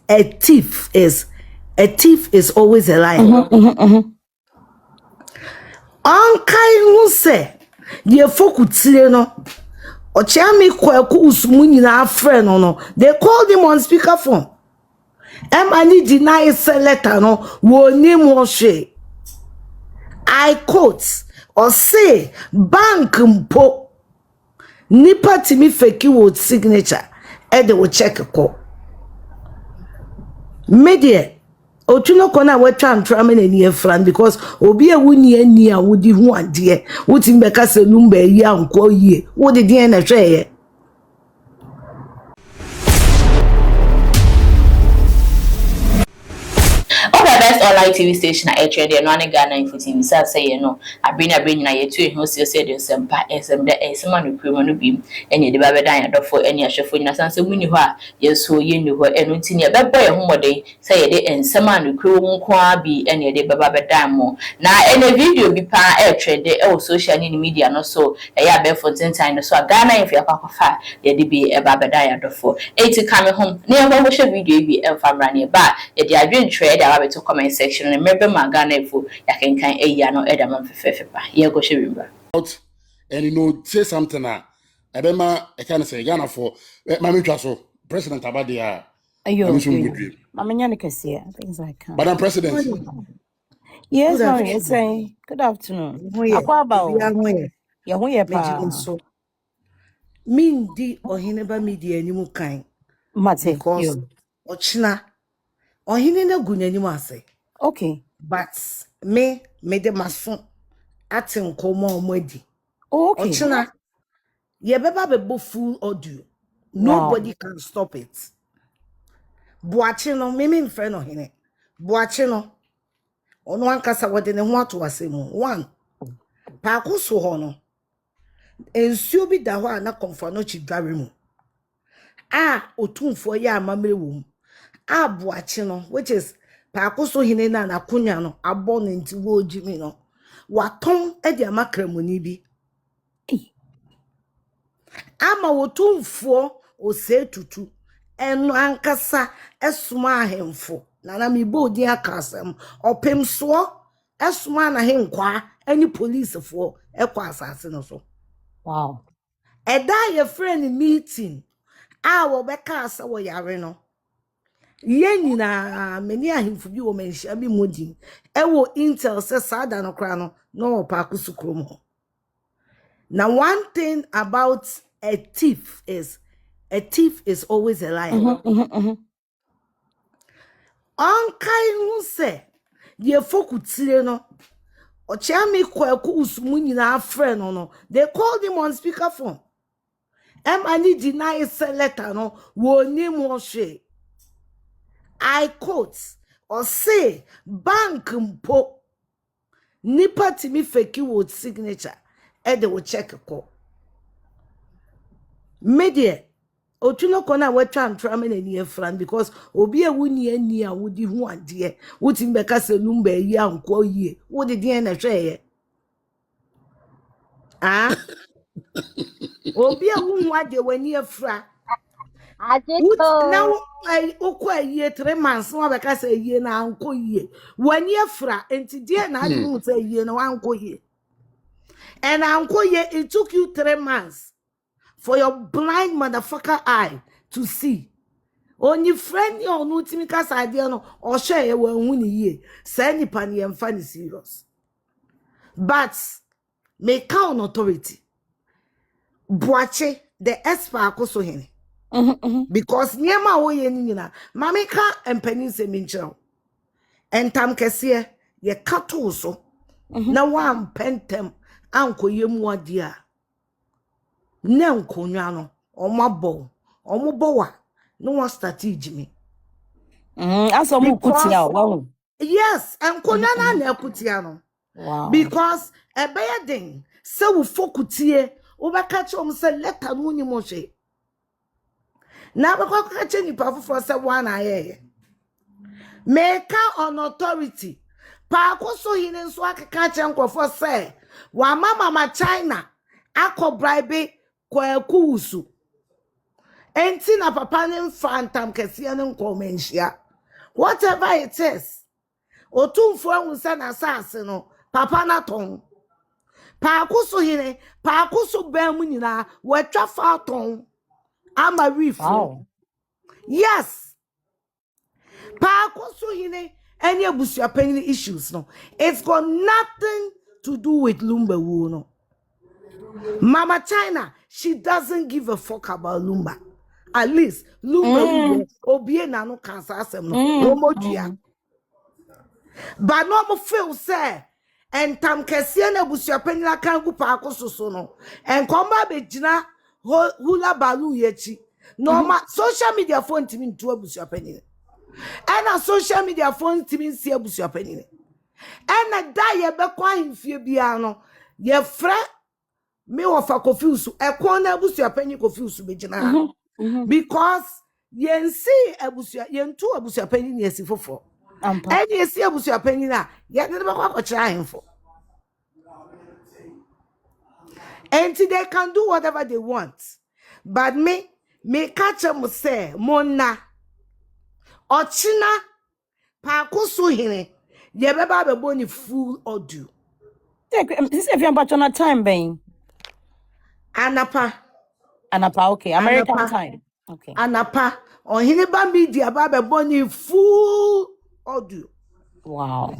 a thief is always a liar. Ankai who say the fokutile no Ochiami kwaku usmu nyina friend no they called him on speakerphone. Emani deny say letter no woni mo hwe. I quote or say bank mpo nipa timi fake with signature e de wo check ko media Otwinoko na wetwa antram na ni efran because obi a wuni ani a wodi hu ade wotim be ka se number yi anko yie wodi den na hweye. Best online TV station at Ghana no ane Ghana info TV say you know abin na ye tu ehun se de sempa esem de esema no primo no bim enye de ba bedan ya dofo enye ahwefo nyina sanse muni ho a yeso ye ni ho enu nti ne bebo ye homode say ye de ensema no primo nko a bi enye de ba bedan mo na ene video bi pa de e social media no so e ya be for time no so Ghana info akwafa ye de bi e ba bedan ya dofo eti kame home ne ye bo hwe video bi e famra ne ba ye de adwentre de ababeto comment section and remember my Ghana for ya can no edam fefefa ye go shebimba out and you know say something ebema e can say Ghana for mama twaso president abadia ayo mama nyane kase things like that. Madam President. Yes, mama, yes, good afternoon. Akwa about ya ho ye pa so mindi ohineba media animu kan mate because ochina ohine na gunyanimu ase. Okay. But me de maso atin komo omodi. Okay. Ochina ye beba be full audio. Nobody can stop it. Boache no me mfre no hene. Boache no ono ankasa wode ne ho ato asemu. One. Pakosohene no. Ensuo bi da ho na komfa no chidware mu. Otumfo ye amamre wo mu. Boache no which is Pakosohene na nakunya no abon nti wo jimi no waton e dia makramuni bi ama wotumfo ose tutu eno ankasa esuma ahemfo na me bodi akasem opemso esuma na henkwa ani police fo ekwa asase no so. Wow. Eda ye friend meeting wo beka asa wo yare no yen na many ahimfo bi wo menhia bi modin ewo intel se sada no kra no Pakosokrom. Now one thing about a thief is always a liar. Ankai hu se ye fokutire no ochiami kwaku usmu nyina friend no they called him on speakerphone. Emani deny say letter no woni mo hwe. I quote or say bank mpo nipa timi fake with signature e de wo check ko media Otwinoko na wetwa antram na ni efran because obi a wuni ani a wodi hu ade wotim be ka se number yi anko yie wodi den na hweye obi a hu ade wani efra now I okwa ye 3 months no be ka say ye na anko ye wani afra enti die na ade mu say ye na anko ye and anko ye it took you 3 months for your blind motherfucker eye to see only friend you no timi ka say ade no o hwe ye wan hu ni ye say nipa ne yemfa ni serious but make count authority boache the expert Pakosohene. Because niema wo ye nyina mame ka empani se minchero entam kese ye kato so na wan pentem ankoye mu ade a na nkonwa no omo wa no one strategy me aso mu kutia wo yes enkonwa na kutia no wow because ebeye den se wo fokutie wo beka chom se letter no ni mo hwe na beko ka che nipa foforo se wan aye make on authority Pakosohene nso akeka che nkofo se wa mama China akọ bribe kwaku usu enti na papa ne mfantam kese ne nkomenhia whatever it is otumfo ahunsa na asase no papa na ton PAKOSOHENE PAKOSO bam nyina watwa fa ton ama refo yes PAKOSOHENE any abusuapanyin issues no it's got nothing to do with Lumba Wu no Mama China she doesn't give a fuck about Lumba at least Lumba Wu obie na no cancer asem no omodua but no mo feel say and tam kese na abusuapanyin kan gu PAKOSO so no and komba be gina hula balu yechi normal social media phone timi ntu abusuapanyin and a social media phone timi nsi abusuapanyin and a da ye be kwa himfie bia no ye fra me ofa confuse e kwa na abusuapanyin confuse be gina because ye nsi abusua ye ntu abusuapanyin ye si fofo and ye si abusuapanyin a ye de be kwa kwachira himfo. And they can do whatever they want. But me catch them say, Mona, Ochina, PAKOSOHENE, ye beba be boni full audio. This if you're about on a time, Bain. Anapa, okay. American Anapa. Time. Okay. Anapa, on Hineba media babe boni full audio. Wow.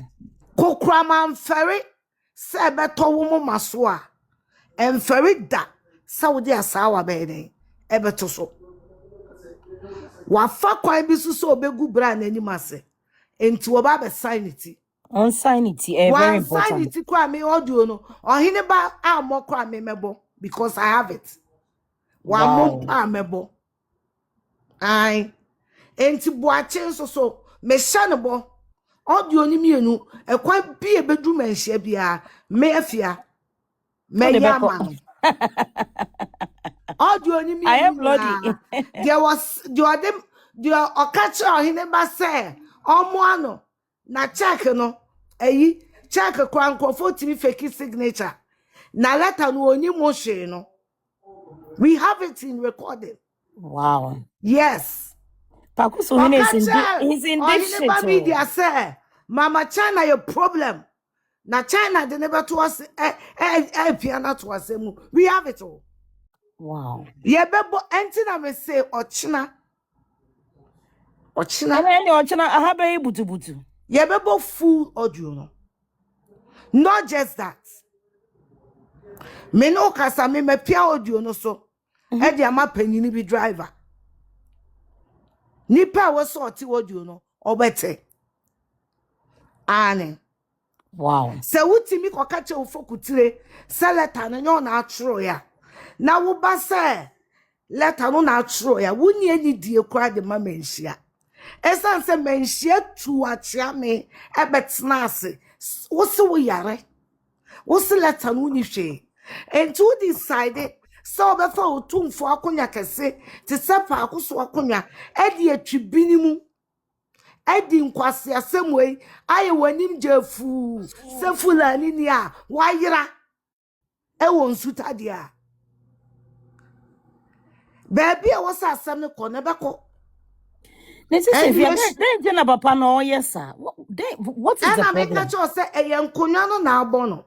Kokraman ferry, sebeto womo maswa. And ferry da, Saudi asawa bene, ebeto so. Wafa kwa bisu so obegu brand animase. Enti oba be sanity. On sanity, very important. Sanity kwa me audio no. Ohine ba amo kwa me mebo because I have it. Wa mo pa mebo. Ai. Enti boache so me shanebo. Audio ni mienu e kwa bi ebedu manhia bia me Afia. Me yama. Audio ni mienu. I am bloody. There was the okacha ohine ba say omo ano na check no eyi check kwa nkofo timi fake signature na letter no oni mo hwe no we have it in recording. Wow. Yes. PAKOSOHENE is in this shit. Media say Mama China your problem. Na China they never to us piano to us. We have it all. Wow. Yeah, bebo entina me say ochina. I have a butu. Yeah, bebo full audio no. Not just that. Me no kasa me pia audio no so. E dia ma panyin bi driver. Nipa we sort audio no obete. Ane. Wow. Se wutimi kokache ufokutire se letter no nyo na atro ya. Na wo ba se letter no na atro ya. Wuni eni die kwa de ma menhia. Esan se menhia tu achia me ebetna ase. Wo se wo yare. Wo se letter no ni hwe. And to decide so before otumfo akonya kese te se PAKOSO akonya e de atwibini mu edi nkwase asemwe aye wanim jefu sefulani ni a wayira e won sutade a baby e wasa asem ne ko ne beko this is if they na papa no yes sir what is the problem and I make sure say e yankonya no na abo no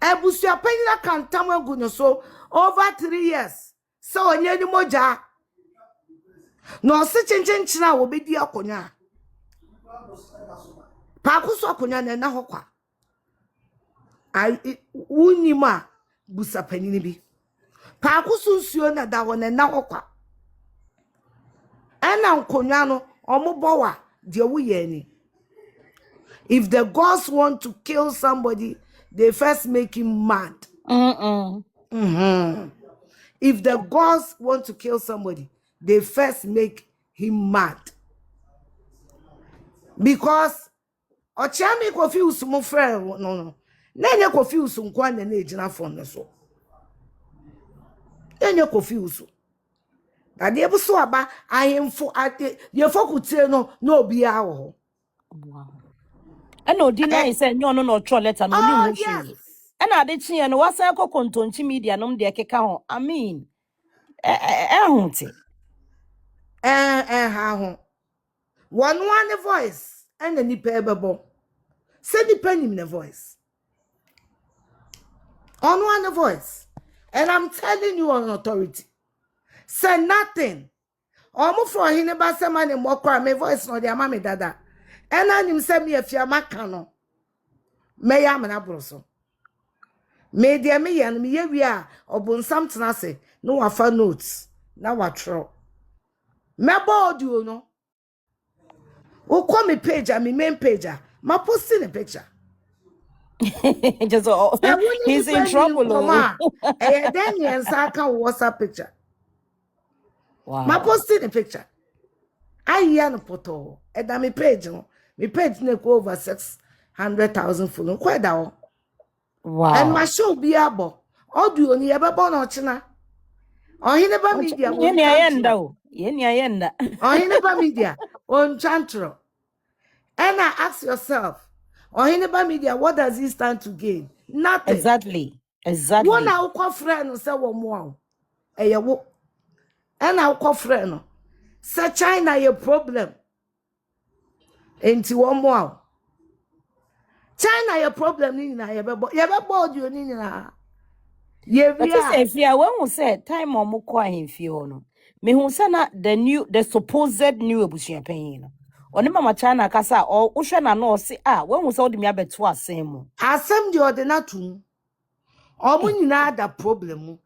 ebusua penina kantam agu no so over 3 years so onye ni moja no se chenchenchina wo bedi akonya PAKOSO akonya na hokwa ai unima busa panini bi PAKOSO nsuo na da wo na hokwa ana nkonya no omobowa de wo ye ni if the gods want to kill somebody they first make him mad. If the gods want to kill somebody they first make him mad. Because Ochami confuse mo friend no. Nenye confuse nkwa na ejina phone no so. Nenye confuse. That dey buso aba ahemfo ate ye fokutire no na obi a wo. Wow. And no deny say no throw letter no ni wo. And I did see and was a contonchi media no de keka ho. I mean Hunty. How one voice and the nipa bebo. Say depending the voice. On one voice. And I'm telling you on authority. Say nothing. Omo for hine ba se ma ne mokra me voice no dia ma me dada. And anim se me afia maka no. Me ya me na broso. Me dia me ya no me ye wi a obonsam tena se no wafa notes na watro. Me audio no. Wo call me page me main page ma posting a picture. Just he's in trouble. Then you can WhatsApp picture. Wow. Ma posting a picture. I hear no poto. And my page no. My page no go over 600,000 follow. Quite that. Wow. And my show be abo. Audio ni eba bono china. On hineba media. Yeni ayenda. Yeni ayenda. On hineba media. On chantro. And I ask yourself, on hineba media, what does he stand to gain? Nothing. Exactly. Exactly. One I call friend say one more. Eyewo. And I call friend. Say China your problem. Enti one more. China your problem ni na yebebo you ni na. But if you when we said time or mukwa himfio no. Me hu say na the supposed new ebusuan panyin no. Oni mama China kasa o hwe na no say when we say odi me abeto asem mo. Asem di ordinatu. Omo nyina da problem.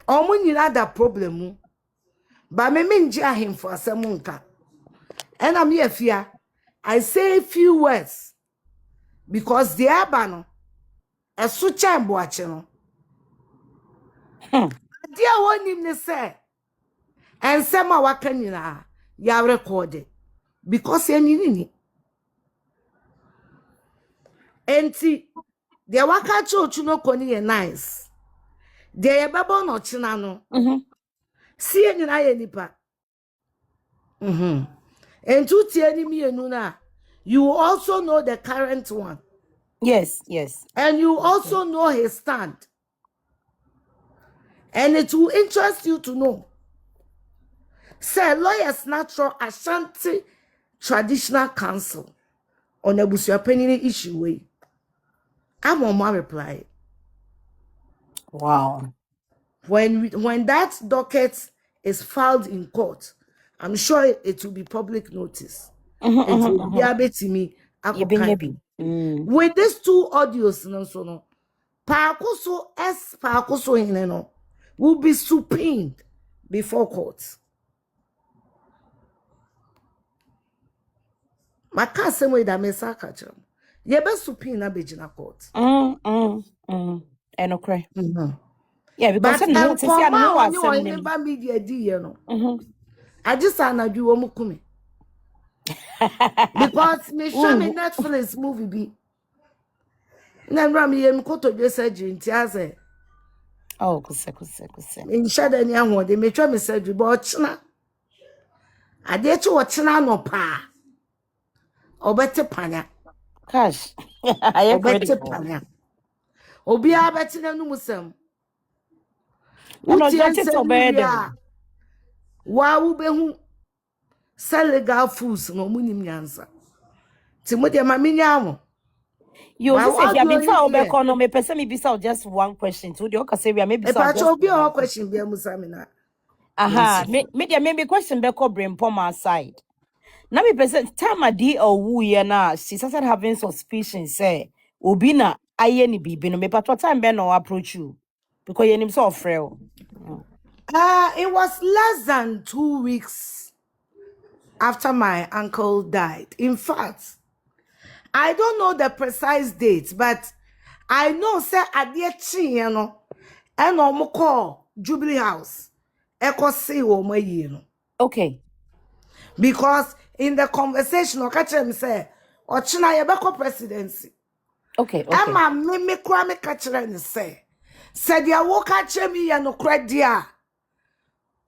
Omo nyina da problem. Ba me nji ahemfo asem nka. And I'm here Afia. I say a few words because the abano a sucha mboache no. Dia woni ne say and sema waka nyina ya record it because enini enti the waka Otwinoko ni nice. The yebabo no china no. See nyina ye nipa. And two tieni mienu na. You also know the current one. Yes, yes. And you also know his stand. And it will interest you to know. Say lawyers natural Ashanti Traditional Council on a busuapenini issue way. I'm on my reply. Wow. When that docket is filed in court, I'm sure it will be public notice. It will be able to me. With these two audios, no, PAKOSOHENE no will be subpoenaed before court. My cousin with a message. You be subpoena Bejina court. And okay. Yeah, because but no to see I media you know. I just do omukumi. Because me show me Netflix movie be. Na me yem koto je surgery ntiaze. Oh, kuse. In shadow ni ahode me twa me surgery but ochina. Ade chi ochina no pa. Obete panya. Cash. I am Obete panya. Obi abete na nu musem. No, just so bad. Wa wo behu legal foods no munim nyansa. Ti mo de ma menya mo. You say ya before obeko no me person me bisa just one question to the okay say we maybe so just obi one question be musamina. Aha, me dia maybe question beko bring pom aside. Now me person time adi owu ye na she started having suspicion say obi na aye ni bibi no me patwa time be no approach you because you nim so frail. It was less than 2 weeks after my uncle died. In fact, I don't know the precise date, but I know say adie chi you know and omo call Jubilee House. Eko say wo mo yi no. Okay. Because in the conversation okache me say ochina ye beko presidency. Okay. Ama me kura me kachere ni say said ya wo kache me ya no kredia.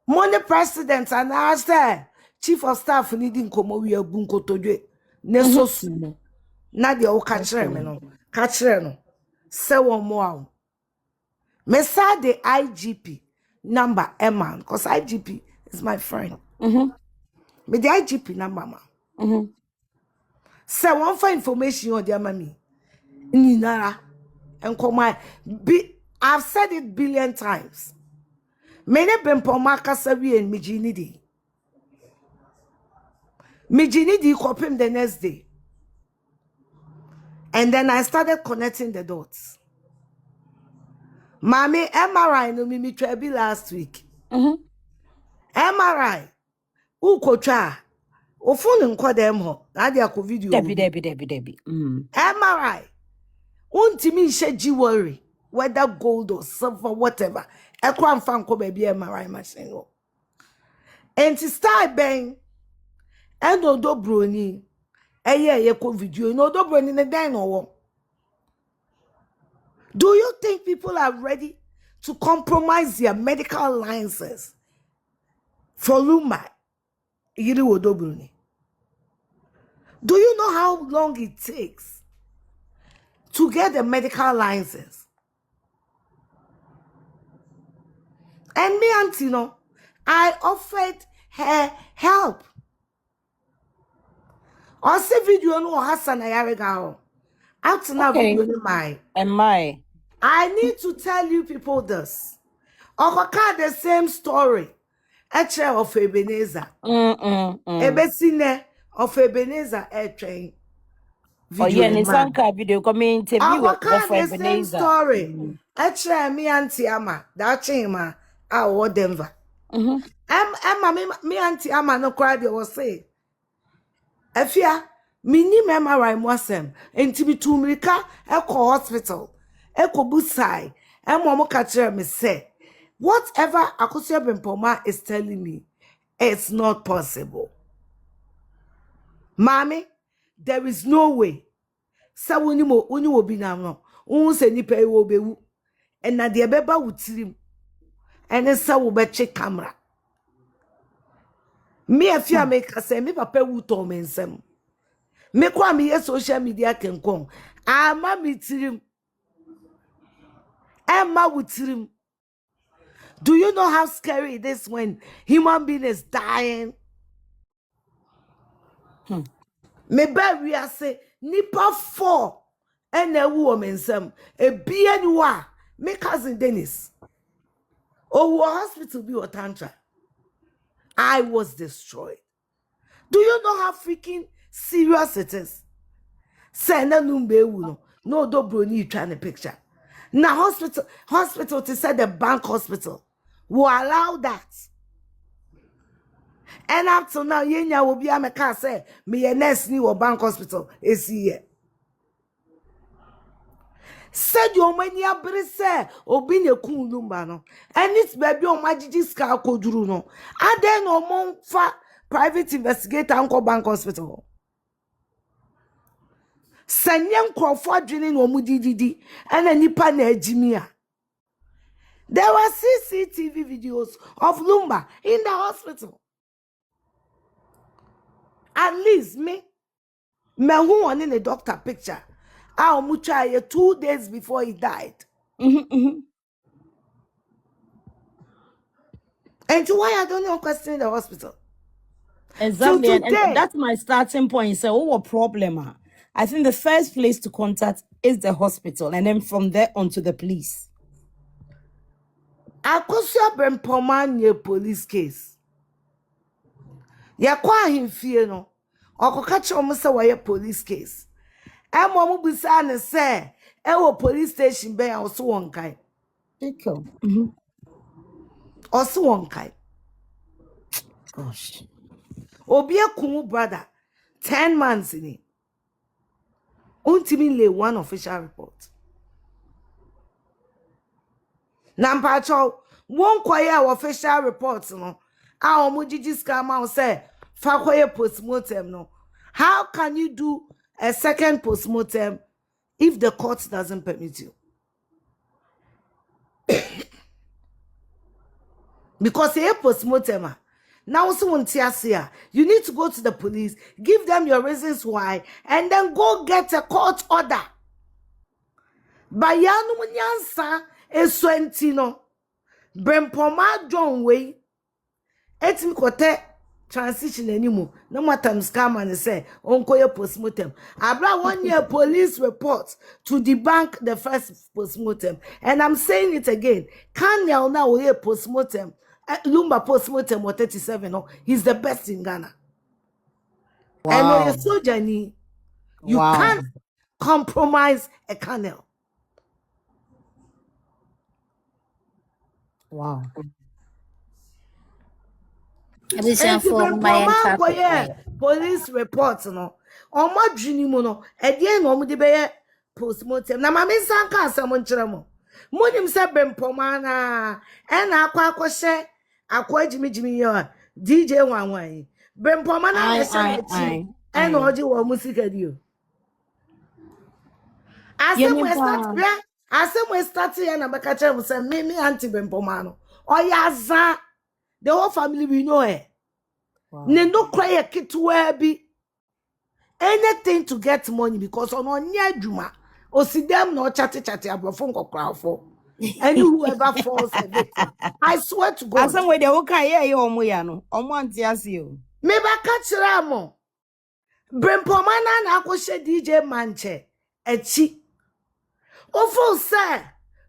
Money president and I say chief of staff needing komo wi abu nkotodwe ne so sumo. Na de o kachere me no. Kachere no. Se wo mo awo. Me saw the IGP number, Emma, because IGP is my friend. Me the IGP number, man. So one for information on their mommy. Ninara. And come I've said it billion times. Many Bempoma Kasabi and Mijinidi. Mijinidi kopim the next day. And then I started connecting the dots. Mommy, MRI no me trebi last week. MRI. Ukocha. Ofun nko dem ho. Na dia ko video. Debbie. MRI. Untimi she jewelry, whether gold or silver, whatever. Ekwan fan ko baby MRI machine wo. Enti start bang. Eno do broni. Eye ko video. No do broni ne dan no wo. Do you think people are ready to compromise their medical licenses for Luma? Do you know how long it takes to get a medical license? And me, auntie, I offered her help. On see video no Hassan Ayarega. Up to now, video my. And my. I need to tell you people this. Okoka the same story. Eche of Ebenezer. Ebesine of Ebenezer train. Oh yeah, Nisanka video coming interview with the same story. Eche me auntie Ama. That chima our Denver. Emma me auntie Ama no cry they was say. Afia mini MRI mwasem. Enti bitumrika eko hospital. Eko busai. Emo kachere me say. Whatever Akosua Bempoma is telling me, it's not possible. Mommy, there is no way. Sa uni wo bi na no. Un se nipa wo bewu. And na de beba wutirim. And sa wo be check camera. Me Afia make say me papa wu to me nsem. Me kwa me social media kenkon. Ama mi tirim. Emma wutirim. Do you know how scary it is when human being is dying? Me bury say nipa 4 and a woman some a BNY me cousin Dennis. Oh, hospital be or tantra. I was destroyed. Do you know how freaking serious it is? Send a number no do brony trying a picture. Now hospital to say the bank hospital will allow that. And up to now, Yenya will be a car say me a nurse new or bank hospital is here. Said your many say or being a cool lumbano. And it's baby on my scar kodruno. I then no more private investigator uncle bank hospital. Sanyam Crawford drilling or mudidi and a nipa na jimia. There were CCTV videos of Lumba in the hospital. At least me who one in the doctor picture. Our muchaye 2 days before he died. And why I don't know question the hospital? Exactly, and that's my starting point. So, what problem? I think the first place to contact is the hospital, and then from there on to the police. Akosua Bempoma nye police case. Ya kwa himfie no. Okoka chomo se waye police case. Emo mu bisa ne se ewo police station ben ya oso wonkai. Okay. Oso wonkai. Gosh. Obi ekun brother 10 months in it. Untimi lay one official report. Nampacho won kwaya official reports no. A omujiji scam say fa kwaya postmortem no. How can you do a second postmortem if the court doesn't permit you? Because a postmortem now you need to go to the police, give them your reasons why, and then go get a court order. Bayanu nyansa Eswentino. Brempoma John way. Etim kote transition anymore. No matter scam and say, Uncle your postmortem. Abra 1 year police report to debunk the first postmortem. And I'm saying it again. Kanyal now will postmortem. Lumba postmortem or 37. No, he's the best in Ghana. And when you're so Johnny, you can't compromise a colonel. Wow. Police reports no. Omo dwini mu no. Ede na omo de be postmortem. Na mama nsanka asam nkyere mo. Monim se bempoma na e na akwa agimigimi yo DJ wanwan. Bempoma na e na oje wo musika dio. Asem we start here na beka chere say me anti bempoma no. Oyaza the whole family we know her. Ne no cry a kitwa bi. Anything to get money because on nya adwuma. Osidem no chat abrofo nkokrafo. And whoever falls a victim. I swear to God. Asem we dey wo kan ye omo ya no. Omo anti ase o. Me baka kire mo. Brempoma na akwhye DJ Manche echi. Ofo say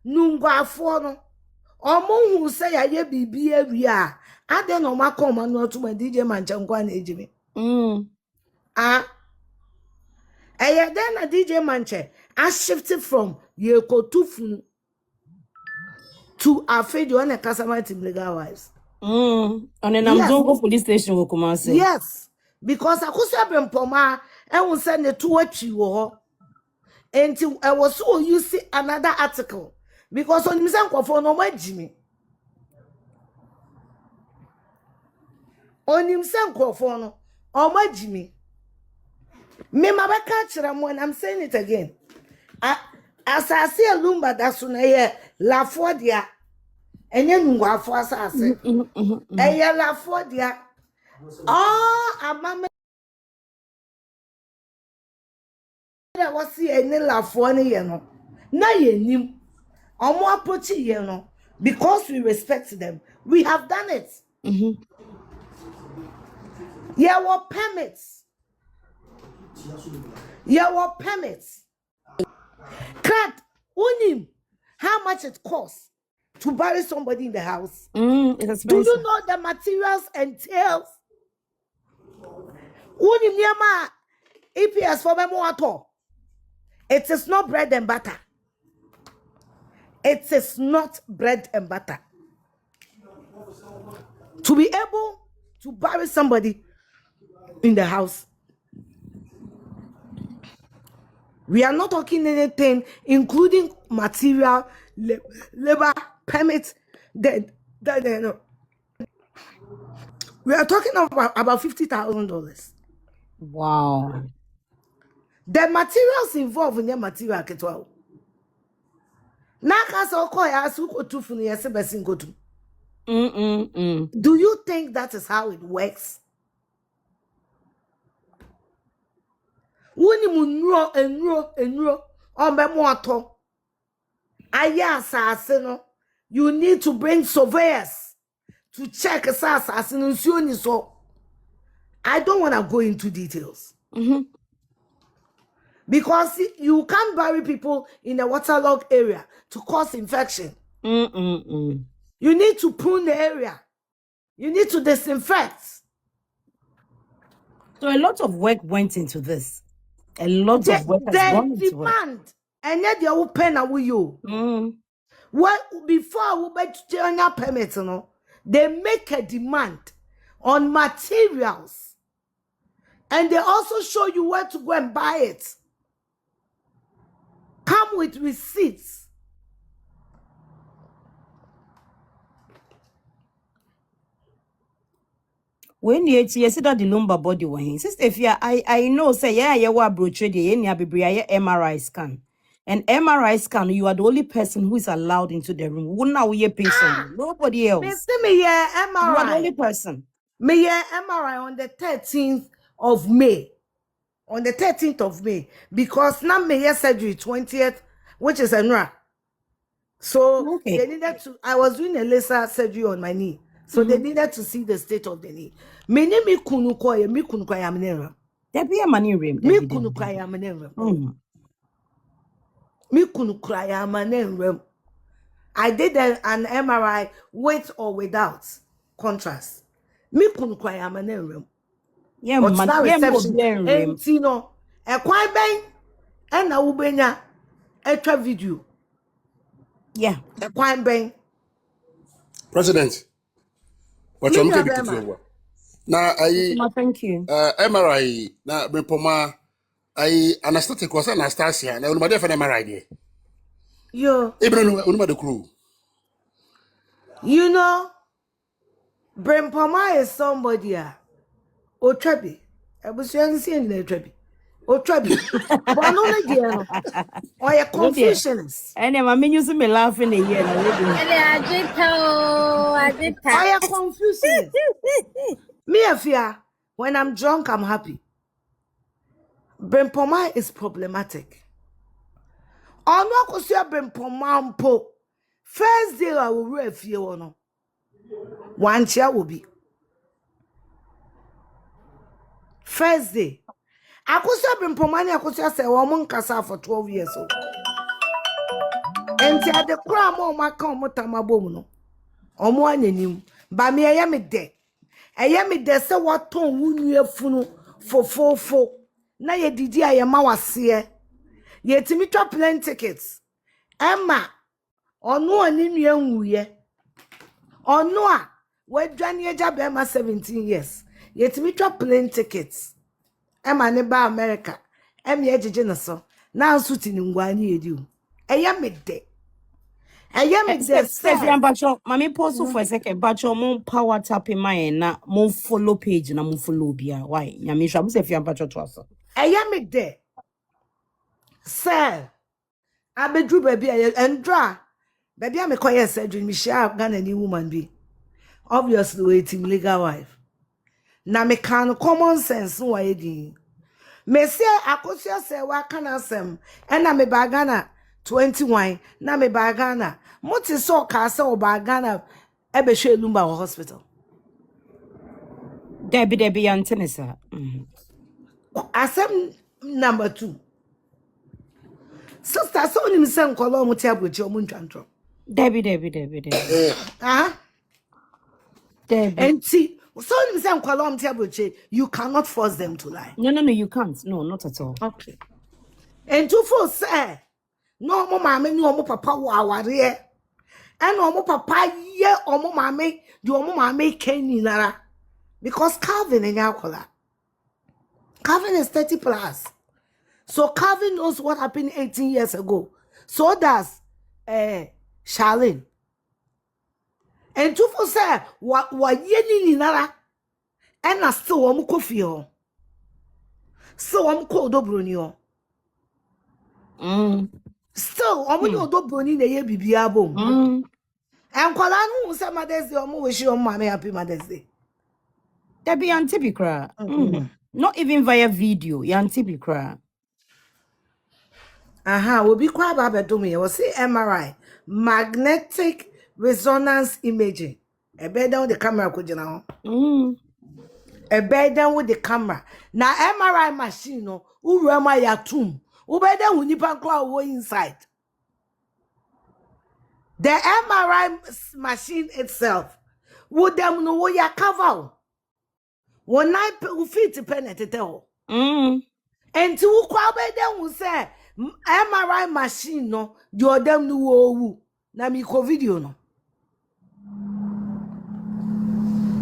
nungwafo no. Omo hu say ya ye bibi awia. Ade no makoma no to DJ Manche nkwa na ejimi. Eye then na DJ Manche I shifted from Yekotufun to Afia on a Casamite legal wives. On an Amzongo police station will come and say. Yes, because I could say Brempoma and will send it to what you were. Until I was so used to another article. Because on Mizanko for no my Jimmy. On Mizanko for no or my Jimmy. Me mabaka when I'm saying it again. As I see a lumba that's on a la fordia and then go for us. A la fordia. Oh, a mamma was see any la fornia, you know. Now you knew. Or more put you know. Because we respect them, we have done it. Yeah, what permits. Your permits. Cut unim how much it costs to bury somebody in the house. Do you know the materials entails? Unim yama EPS for memoato. It is not bread and butter. It is not bread and butter. To be able to bury somebody in the house. We are not talking anything, including material, labor, permits. We are talking about $50,000. Wow. The materials involved in the material ketwa. Do you think that is how it works? Wuni munro enro ombemoto aya asase no you need to bring surveyors to check asase no nsuo so. I don't want to go into details. Because you can't bury people in a waterlogged area to cause infection. You need to prune the area. You need to disinfect. So a lot of work went into this. A lot of work has gone into demand it. And yet they will pay now you. Well, before we buy to permit, you know, they make a demand on materials. And they also show you where to go and buy it. Come with receipts. When you see that the lumbar body one, sister Afia, I know say yeah wa brochure the any abibria MRI scan. And MRI scan, you are the only person who is allowed into the room. Who now we patient? Nobody else. Me MRI. You are the only person. Me MRI on the 13th of May. On the 13th of May. Because now me surgery 20th, which is Enra. So Okay. they needed to. I was doing a laser surgery on my knee, so they needed to see the state of the knee. Me kunu koye mnera. There be a money room. Me kunu koye mnera. Me kunu koye mnera. I did an MRI with or without contrast. Me kunu koye mnera. Yeah, But man. now Yeah, reception. room. Empty no. E kwai ben. E na ubenya. Extra video. Yeah. E kwai ben. President. What Me you nua make it bema. over? Na I Thank you. MRI na Brempoma I anesthetic was Anastasia. Na unuma defa MRI there. Yo. Even unuma the crew. You know, Brempoma is somebody. Otrebi. Ebusuan si en Otrebi. Otrebi. But no na dia no. Or a confusionist. And I'm using me laughing a year. Or a confusionist. Me Afia, when I'm drunk, I'm happy. Brempoma is problematic. Ono akosia Brempoma mpo. First day I will refie wono. One chair will be. First day. Akosia Brempoma ni akosia se wo mon kasa for 12 years old. Enti ade kura mo maka omo tamabom no. Omo ananim. Ba me eye me de. Eye me de se waton wunu afunu fofofo. Na ye didi aye ma wase. Ye timi twa plane tickets. Emma ono ani nua nwuye. Ono a wadwane agya be ma 17 years. Ye timi twa plane tickets. Emma ne ba America. Emi ejeje no so. Na nsuti ni ngwani edi o. Eye me de. Eye me de Stephen Bacho, Mammy pause for a second. Bacho, mon power tapping my na mon follow page na mon follow bia. Why? Yamisha, I'm Stephen Bacho to us. Eye me de. Sir. Abedru baby endra. Baby am koye surgery me share Ghana ni woman be. Obviously waiting legal wife. Na me kan common sense no waye din. Me say akosia say wa kana asem e na me ba Ghana 21 na me ba Ghana. Moti so ka say o ba Ghana e be hwe Lumba hospital. Debbie Antenisa. Asem number 2. Sister so nim say nkolo mo ti abrochi o mo ntwantro. Debbie. Ah? Debbie. And see, so nim say nkolo mo ti abrochi, you cannot force them to lie. No, you can't. No, not at all. Okay. And two for say, no mo mama ni omo papa wo aware. And omo papa ye omo mama, the omo mama ken ni nara. Because Calvin in alcohol. Calvin is 30 plus. So Calvin knows what happened 18 years ago. So does Charlene. And two for say, what ye ni nara. And I still omo kofi ho. So omo ko odobroni ho. Still, omo ni odobroni na ye bibia bom. And kwala no say Mother's Day omo wish your mama happy Mother's Day. Debbie Antibi cry. Not even via video. Yantibi cry. Aha, we be kwa ba bedom ye. We say MRI, magnetic resonance imaging. E bed down the camera ko jina ho. E bed down with the camera. Na MRI machine no, uwura ma ya tum. U bed down with nipa kwa wo inside. The MRI machine itself, would them know what ya cover. One night who fit to penetrate ho. And to kwa bed down will say MRI machine no, you them no wo na mi ko video no.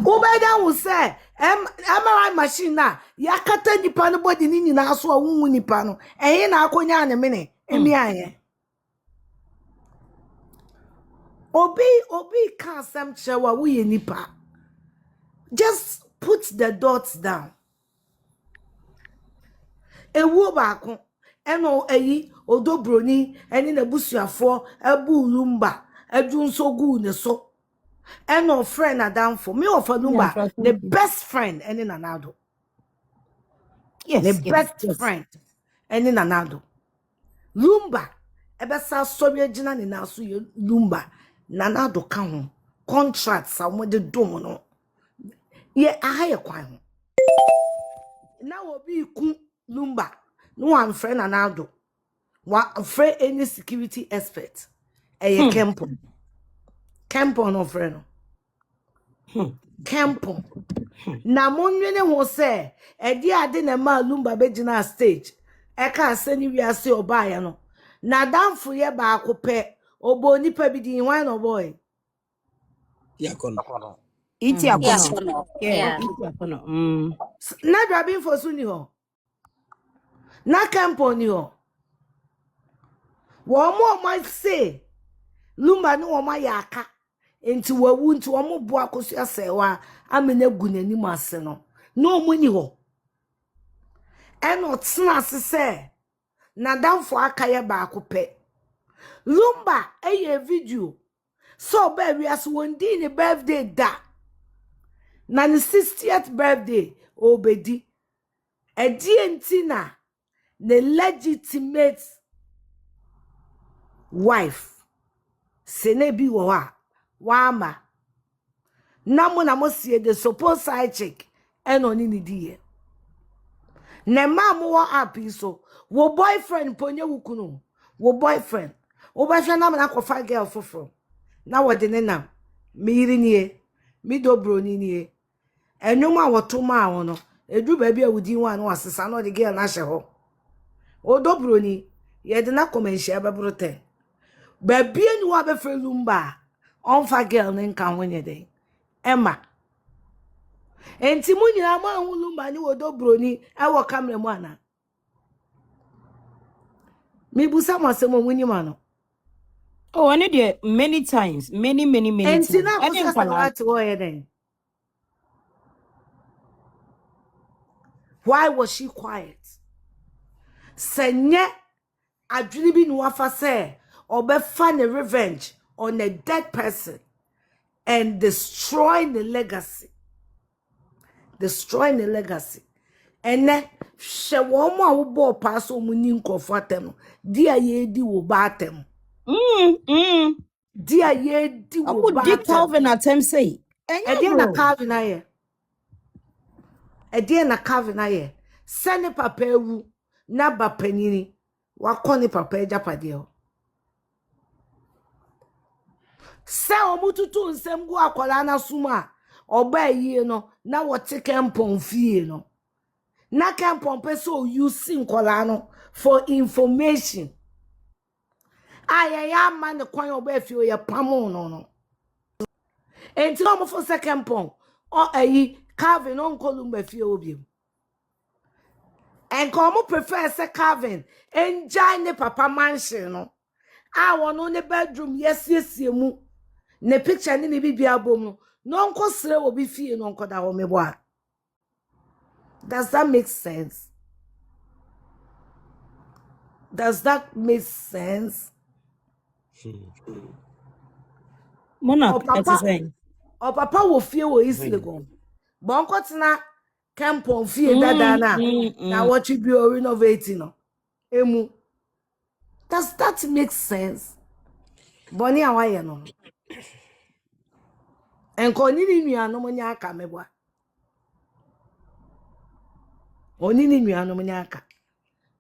Ubeda will say MRI machine na yakata nipa no body ni na so awunwu nipa no ehe na akonya na mene emi aye obi can some chewa we nipa. Just put the dots down. Ewu baako eno eyi odobroni eni na busuafo ebu Lumba edu nso gu ne so eno friend adam for me of Lumba the best friend eni nanado. Yes, the best friend eni nanado. Lumba ebesa sorry gina ni na so ye lumba na na do ka ho contracts a mo de dom no ye ahaye kwan ho na obi ku lumba no one friend na na do wa friend any security expert eye Kempo no friend no Kempo na monwene ho se edi ade na ma lumba be gina stage e ka asani wiase obaaya no na damfo ye ba akopɛ obo nipa bi din wan no boy Yakono. Iti akono. Yakono. Yeah, Yeah. iti akono. na drabin for suni ho na Kempo ni ho wo mo say lumba no wo ma yaka enti wawu nti wo mo bo akoso asewa amena gu nani ase no no mo ni ho eno tsena se na damfo akaye ba akopɛ lumba eye video so ba wiase wondi ni birthday da na ni 60th birthday obedi edi entina the legitimate wife senebi wo ha wama na mo sie the suppose side chick eno ni die na ma mo wo api so wo boyfriend ponye wukunu wo boyfriend wo ba hwe na na kofa girl foforo na wo de ne nam mi yiri nie mi dobro ni nie enwom a woto ma wo no edu ba bia wudi wan no asesa no de girl na hye ho o dobro ni ye de na komenhia bebrote ba bia ni wa be fe lumba on fa girl ne nka ho nye den Emma enti mu nyina ma hu lumba ni wo dobro ni e wo camera mu ana mi busa mo se mo munyi ma no Oh, I need it many times. Many times. enti na I ko didn't sa follow. what wo ye den. Why was she quiet? Senye adwini bi no afa say obefa ne revenge on a dead person and destroying the legacy. Destroying the legacy. And then she wo mo a wo bo pass o mu ni nkofo atem. Dia ye di wo ba atem. Dia ye di I wo would ba Dick atem. Calvin attempt say. Edi na Calvin aye. Edi na Calvin aye. Sene papa ewu na ba panini. Wakoni papa ejapade ho. Se omututu nsem gu akwala na suma oba yie no na wote Kempon fie no. Na Kempon pese o use nkola no for information. Ya man ne kwan oba fie o ye pamo no. Enti no mo for se Kempon o ayi Calvin on kolumba fie obi. And come prefer se Calvin enjoy ne papa mansion no. Wono ne bedroom yes mu. Ne picture ni bibia bom no nko sere obi fie no nko da ho mebo a. Does that make sense? Does that make sense? Monarch, that's saying. O papa wo fie wo isle go. Bon ko tena Kempon fie dada na what you be renovating no. Emu. Does that make sense? Boni awaye no. Enko ni nua no nya aka mebo a. Oni ni nua no nya aka.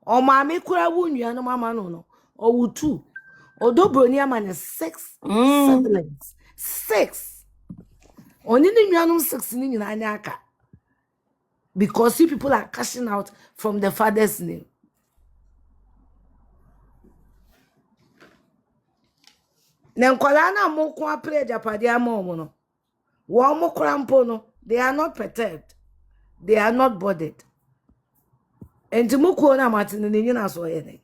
O ma me kura wu nua no mama no o wu 2 odobro ni ama ne 6 siblings 6 oni ni nua no 6 ni nyina anya aka because you people are cashing out from the father's name. Na nkwala na mo ko apre japade ama omo no wo mo krampo no they are not perturbed, they are not bothered. Enti mo ko na matine ni nyina so ye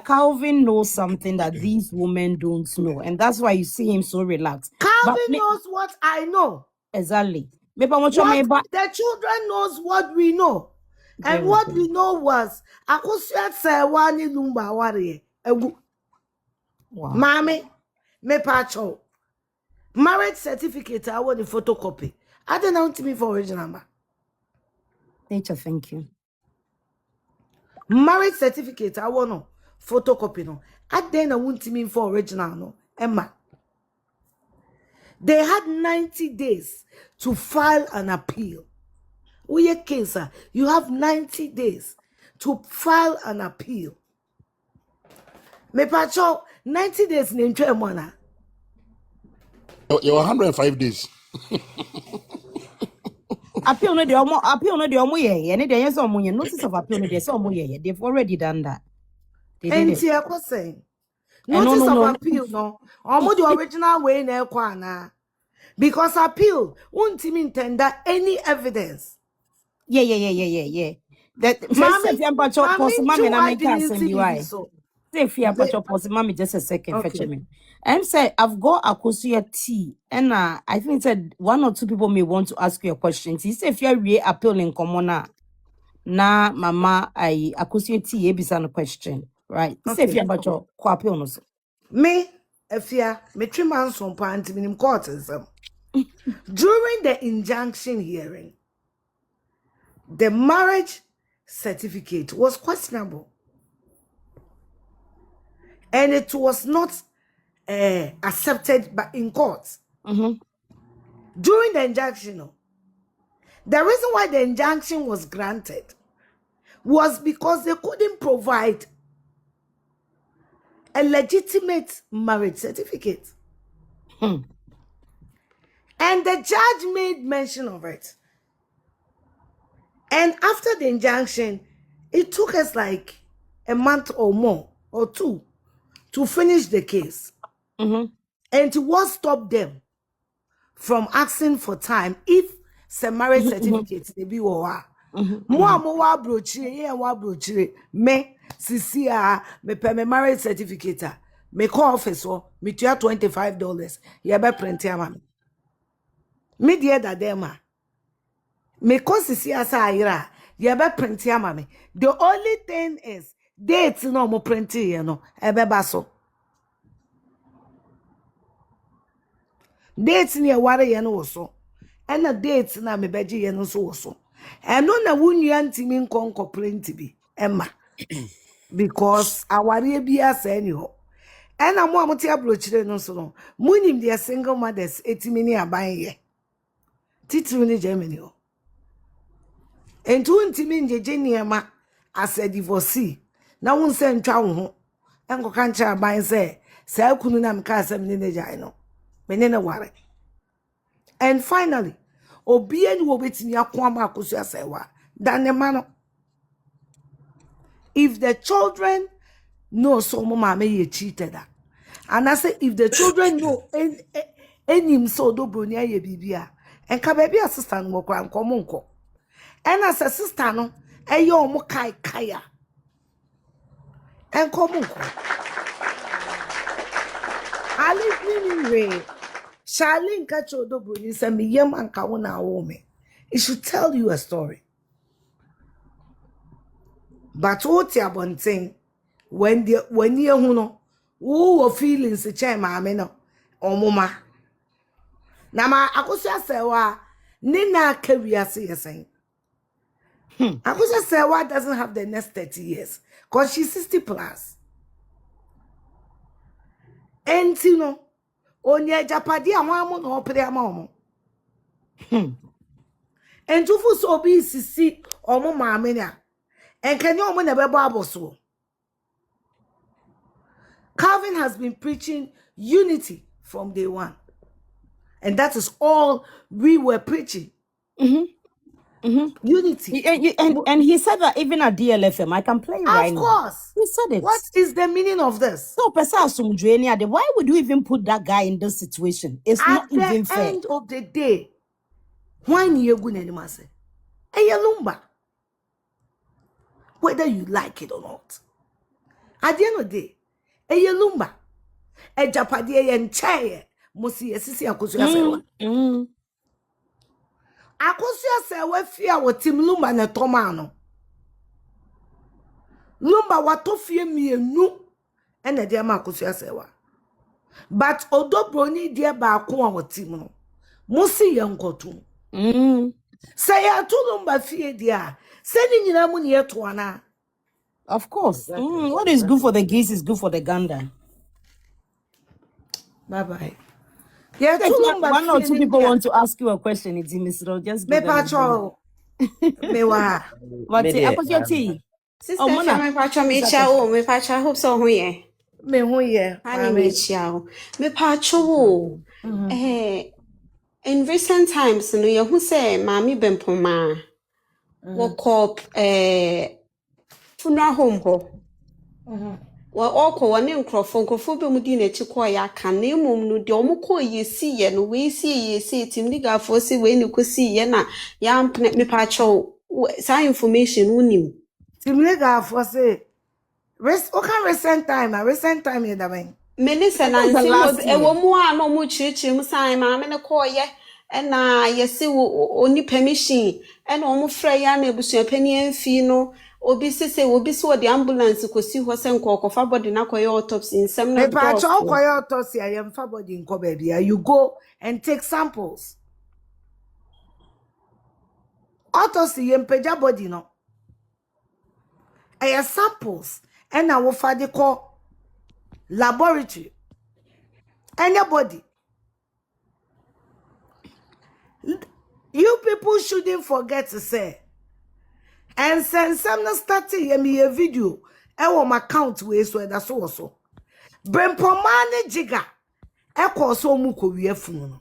Calvin knows something that these women don't know, and that's why you see him so relaxed. Calvin knows what I know. Exactly. The children knows what we know. And what we know was Akosia Sewani Lumba Warrior. Wow. Mommy, me pacho. Marriage certificate, I want the photocopy. I don't know to me for original. Nature, thank you. Marriage certificate, I want no photocopy no. At then I won't mean for original no. Emma. They had 90 days to file an appeal. Uye case, you have 90 days to file an appeal. Me pacho 90 days in Mona. You're 105 days. Appeal no the omo ye. And there is some notice of appeal no there some ye. They've already done that. They did it. And I saying. No, Notice no, of no. appeal no. Almost the original way na ekwana. Because appeal won't even tender any evidence. Yeah. That Mommy, mommy na me didn't can see why. so. Say fear pause mommy just a second Okay. fetch me. I'm say I've got Akosia tea and I think said 1 or 2 people may want to ask you a question. He say if you are appealing common na mama I Akosia tea ebisa question. Right. Say if you are appeal no so. Me, Afia, me 3 months from parent minim court. During the injunction hearing, the marriage certificate was questionable. And it was not accepted in court. During the injunction, the reason why the injunction was granted was because they couldn't provide a legitimate marriage certificate. And the judge made mention of it. And after the injunction, it took us like a month or more, or 2, to finish the case. And what stopped them from asking for time if some marriage certificates they be wa brochire me sisia me pay me marriage certificate me call office me tua $25 ye be print am me die da dem me call sisia sa ayira ye be print am me. The only thing is date no mo print ye no e be ba so. Dates near ware yen also. And a date na me beji yen also. And no na wunyan mean complaint be Emma. Because our bia say anyhow. And I'm one mutia brochire no so no. Munim their single mothers 80 mini aban ye. Titru ni Germany. And 20 min je ma as a divorcee. Na won se ntwa wo ho. Enko kancha aban say kunu na mka asem ni ne jai no. Menene ware. And finally, obien wo betini akwama akosu asewa. Danemano. If the children know so mama ye cheated. And I say if the children know any so do bronia ye bibia. And ka baby assistant wo kwa nkomonko. And as a sister no, eyo mo kai kaya. And komonko. Ali meaning Charlene Kacho Dobroni said me yam and kawana woman. It should tell you a story. But what you want thing when you huno who feelings the chair mamma or mama. Nama Akosia Sewa Nina Kavia saying. Akosia Sewa doesn't have the next 30 years because she's 60 plus. And you know. Onye japadi amamu no opere amamu. And tufu so bi sisi omo maame nya. And kenye omo na bebo aboso. Calvin has been preaching unity from day one. And that is all we were preaching. Unity. And he said that even at DLFM, I can play right now. Of course. He said it. What is the meaning of this? So, why would you even put that guy in this situation? It's not even fair. At the end of the day, when you go to say, hey, lumba, whether you like it or not. At the end of the day, hey, lumba, a japadi and chair, musi esisi akosuya sewa. Akosuya sewa fia wa tim lumba na tomano. Lumba watofie mienu ene dia ma akosuya sewa. But odo broni dia ba akwa wa tim no. Musi yankotu. Say ya tu lumba fie dia. Se ni nyina mu ne yeto ana. Of course. Exactly. What is good for the geese is good for the gander. Bye-bye. Yeah, So if too long, but one or two feeling people here. want to ask you a question, it's in Mr. Just Me give them a minute. patrol. Me wa. But Me say, there. what's your tea? Sister Oh, Afia, Mona. me pacha me chia o, me pacha hope so ho ye. Me hu ye. Ani me Mami. chia o. Me pacha o. In recent times, no ye hu say mami bempoma. Wo call funeral home ho. Wa oko wa ne nkrofo be mu di na chi ko ya ka na emom no de omo ko ye si ye no we si ye si tim ligafo si we ni ko si ye na ya mpne me pacha o. Sa information unim. Timlega for say. Recent time in the man. Melissa That was the Nancy last was a year. woman no mu chirichiri sign mamma na call ye and yesi oni permission and almost fray na ebusua pani fee no obi say obi so the ambulance ko si ho se nkoko fa body na koye autopsy in some Me not patch all gospel. quiet autopsy. I am for body in baby. You go and take samples. Autopsy yem peja body no. I samples and I will find the call laboratory. Anybody. You people shouldn't forget to say. And since some not starting me a video, I want my account way so that's also. Brempomane jiga. I call so muko we funu.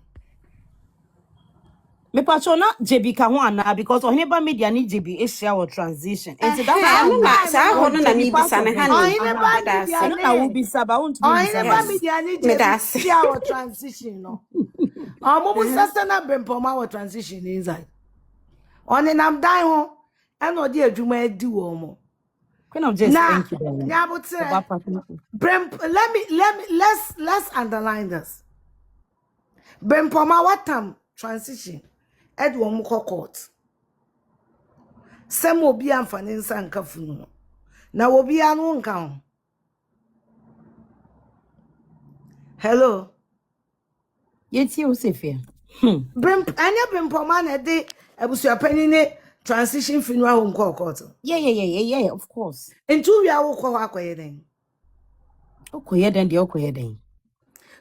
Me patrona JB Kawana because on Heba media need JB Asia or transition. And so that's I how know na Sometime sa ho no. no na JB mi part bisa of me them. Oh, hani. in a bad That's I it. don't know media. who be sab. I want to Oh, be in a sab. bad Yes. media need Me to that's see our transition, no. Oh, mumu sasana brempoma our transition inside. On and I'm dying home. I know dear Juma do omo. Queen of just Nah, thank you very much. yeah, but let's underline this. Brempoma what time transition? Edward Muko court. Some will be unfanin san kafunu. Now will be an one count. Hello. Yet you say fair. Anya Brempoma na de ebusu penny transition funeral home court. Yeah, of course. In 2 years will call then. Okay, then the okay then.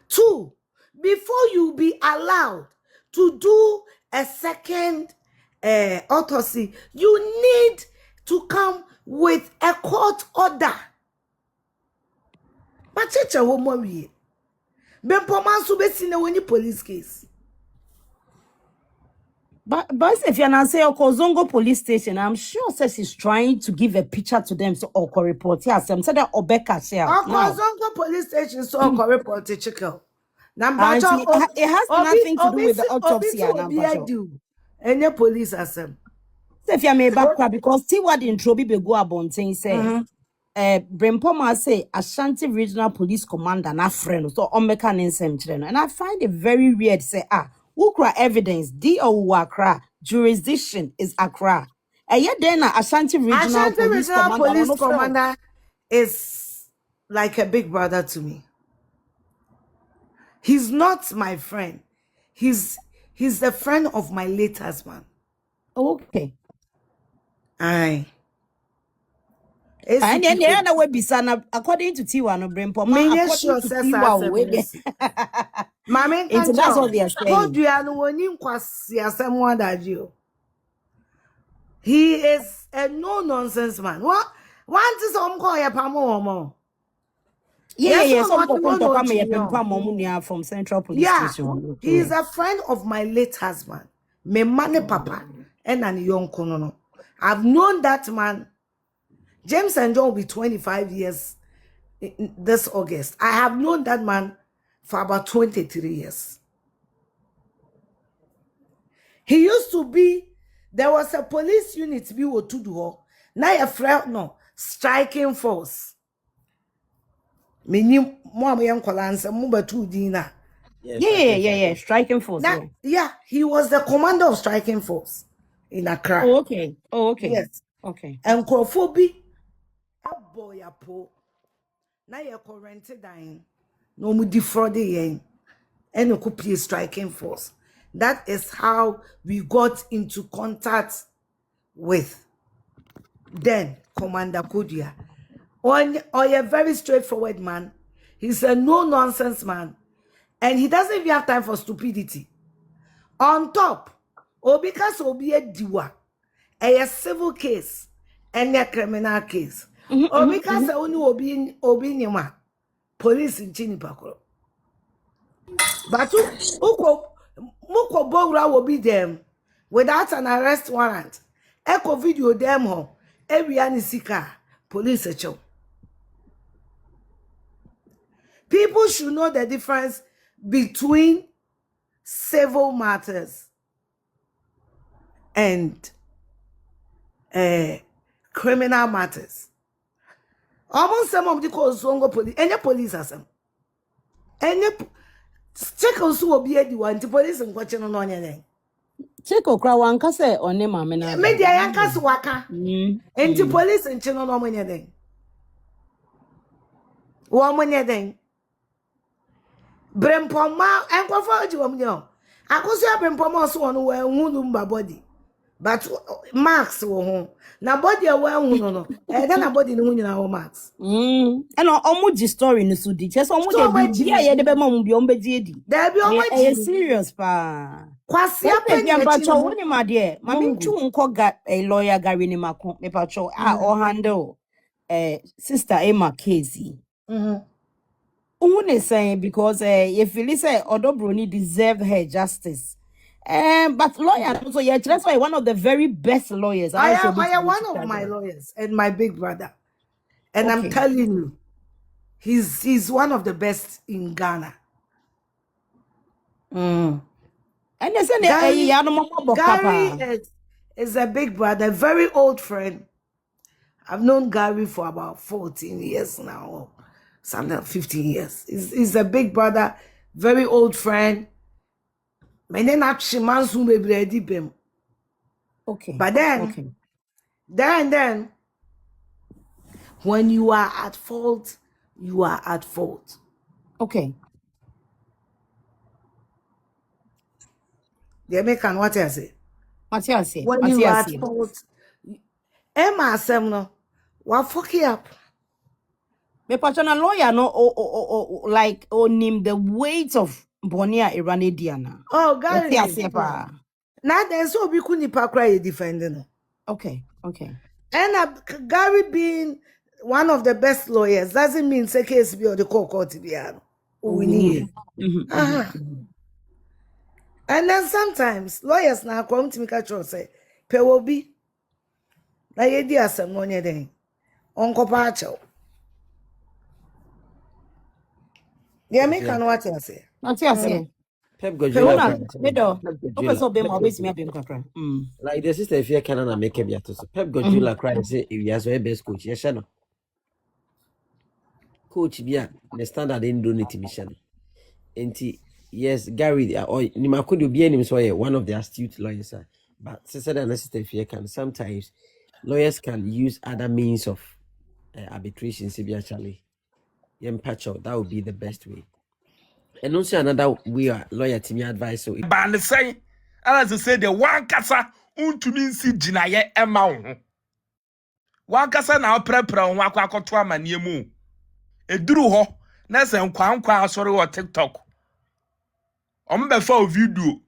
2, before you be allowed to do a second autopsy, you need to come with a court order. But checha homo wie. Bempoma so be seen when police case. But if you're not say Zongo police station, I'm sure says he's trying to give a picture to them so Oko report. Yes, I'm saying that Obeka share now. Zongo police station so report to chicken. Number And see, it has nothing to do with the obi autopsy and obi number. do. Any police asem. So if you may back because see what in Trobi be go abontain say. Brempoma say Ashanti Regional Police Commander na friend so on mechanism and I find it very weird say Ukra evidence D.O. Accra jurisdiction is Accra. And yet then Ashanti Regional Police Commander Police no friend. Commander is like a big brother to me. He's not my friend. He's the friend of my late husband. Okay. Aye. And then there na we bisana according to Tiwa no Brempoma according to Tiwa we Mama and that's what they are saying. He is a no-nonsense man. What? Once some call ya pamo. Yeah. Some no, people no, come here no. from Central Police Yeah, Station. he is a friend of my late husband. Me money papa and an young konono. I've known that man. James and John will be 25 years this August. I have known that man for about 23 years. He used to be, there was a police unit we were to do. Now a friend no striking force. Many more young colans and move to dinner. Yeah. Striking force. Yeah, he was the commander of striking force in Accra. Oh, okay. Yes. Okay. And Krofobi, a boy a po. Now you're corrented dying. No mu defrauded yen. And you could play striking force. That is how we got into contact with then Commander Kodia. or a very straightforward man. He's a no-nonsense man. And he doesn't even have time for stupidity. On top, or because Obi a diwa, a civil case and a criminal case. Or because only Obi Nima, police in Chinipakro. But Muko Bogra will be them without an arrest warrant. Echo video demo, every anisika, police a show. People should know the difference between civil matters and criminal matters. Almost some of the calls police, any police has them. Any check also will be the one to police and watching on anything. Check okra wanka say one mama na. Media yankas waka. Into police and channel no anything. Woman anything. Brempoma and Quafaji woman. I could say Brempoma so on where Mudumba body. But Max will home. Now body away no. And then a body in our Max. And almost story in the Sudi. Just almost yeah, the Bemon be on Bedi. There be almost serious pa. Kwasi Pacho, one my dear. Mammy Chun got a lawyer Gary Nimako, me pacho, or handle Sister Emma Casey. Only saying because if you listen, Odobroni deserved her justice. But lawyer, so yeah, that's why one of the very best lawyers. I am one of my lawyers and my big brother. And I'm telling you, he's one of the best in Ghana. And they say Gary is a big brother, a very old friend. I've known Gary for about 14 years now. Something like 15 years. He's a big brother, very old friend. My name is okay. But then, when you are at fault, you are at fault. Okay. The American, what I say? What I say? When you are at fault, Emma Semno, what fuck you up? Me patron lawyer no like name the weight of Bonia Iranediana. Oh, Gary. Now there's so we couldn't cry defending. Okay. And Gary being one of the best lawyers doesn't mean say case be or the court to be we need. And then sometimes lawyers now come to me catch say pe will be na ye di asem no nye den onko pa achew. The American what you say? What you say? Pep Guardiola. Like the sister if you can make a beato. Pep Guardiola cried say if he has a best coach, yes, no. Coach Bia, the standard in donate mission. Yes, Gary or Nima could be any one of the astute lawyers, but sister and sister if you can sometimes lawyers can use other means of arbitration, actually. That would be the best way. And also another way lawyer to me advice so ban say as I say the one kasa untumi si ginaye ema wo one kasa na prepare ho akwakoto amane mu eduru ho na se nkwankwa asori wo TikTok ombe fa video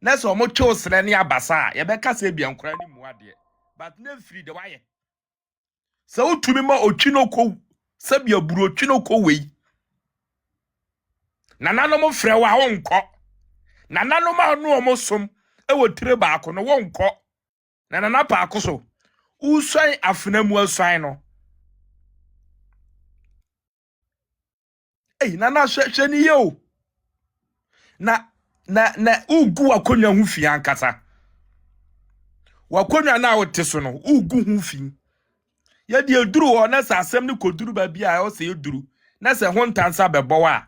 na se omo chosre ne abasa ye be kasa bia nkora ni mu ade but na free the why so utumi ma Otwinoko se bia buru Otwinoko wei nananom frɛ wa wonko nananom anu omosom e wo tire baako no wonko nanana paako so uswan afenamu aswan no nana hwehwe ni yo na ugu akonwa hu fi ankasa wakonwa na wote so no ugu hu fi ye de eduru ho na sa asem ne koduru ba bia o se eduru na se ho ntansa bebo wa